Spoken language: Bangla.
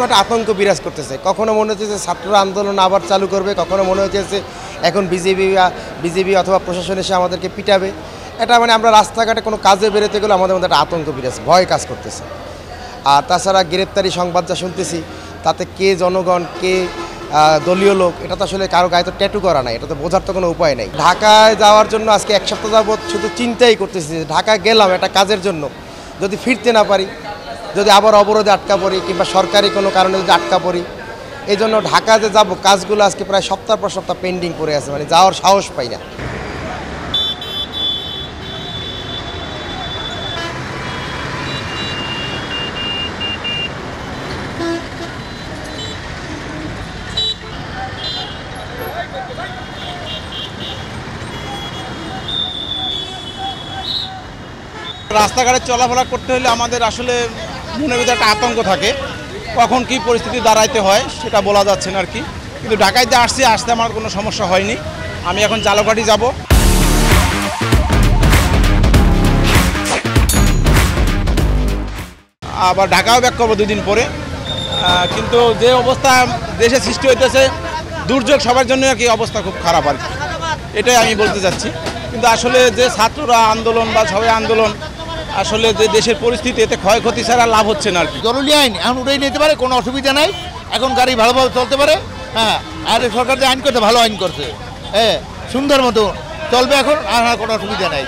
সবসময় একটা আতঙ্ক বিরাজ করতেছে। কখনো মনে হচ্ছে যে ছাত্র আন্দোলন আবার চালু করবে, কখনো মনে হচ্ছে যে এখন বিজেপি অথবা প্রশাসন এসে আমাদেরকে পিটাবে। এটা মানে আমরা রাস্তাঘাটে কোনো কাজে বেরোতে গেলে আমাদের মধ্যে একটা আতঙ্ক বিরাজ, ভয় কাজ করতেছে। আর তাছাড়া গ্রেপ্তারি সংবাদ যা শুনতেছি তাতে কে জনগণ কে দলীয় লোক, এটা তো আসলে কারো গায়ে তো ট্যাটু করা নাই, এটা তো বোঝার তো কোনো উপায় নাই। ঢাকায় যাওয়ার জন্য আজকে 1 সপ্তাহ যাবৎ শুধু চিন্তাই করতেছি যে ঢাকা গেলাম একটা কাজের জন্য, যদি ফিরতে না পারি, যদি আবার অবরোধে আটকা পড়ি কিংবা সরকারি কোনো কারণে যদি আটকা পড়ি, এই জন্য ঢাকা যে যাবো কাজগুলো আজকে প্রায় সপ্তাহ পর সপ্তাহ পেন্ডিং পড়ে আছে, মানে যাওয়ার সাহস পাই না। রাস্তাঘাটে চলাফেরা করতে হলে আমাদের আসলে মনের ভিতরে একটা আতঙ্ক থাকে, কখন কি পরিস্থিতি দাঁড়াইতে হয় সেটা বলা যাচ্ছে না আর কি। কিন্তু ঢাকায় যে আসতে আমার কোনো সমস্যা হয়নি। আমি এখন জালকাঠি যাব। আবার ঢাকাও ব্যাক করবো 2 দিন পরে। কিন্তু যে অবস্থা দেশে সৃষ্টি হইতেছে, দুর্যোগ সবার জন্য আর কি অবস্থা খুব খারাপ আর কি, এটাই আমি বলতে চাচ্ছি। কিন্তু আসলে যে ছাত্ররা আন্দোলন বা সবাই আন্দোলন, আসলে যে দেশের পরিস্থিতি, এতে ক্ষয়ক্ষতি ছাড়া লাভ হচ্ছে না আর কি। জরুরি আইন এখন উঠেই নিতে পারে, কোনো অসুবিধা নাই। এখন গাড়ি ভালোভাবে চলতে পারে। হ্যাঁ, আর সরকার যে আইন করতে ভালো আইন করছে, হ্যাঁ সুন্দর মতো চলবে এখন, আর কোনো অসুবিধা নাই।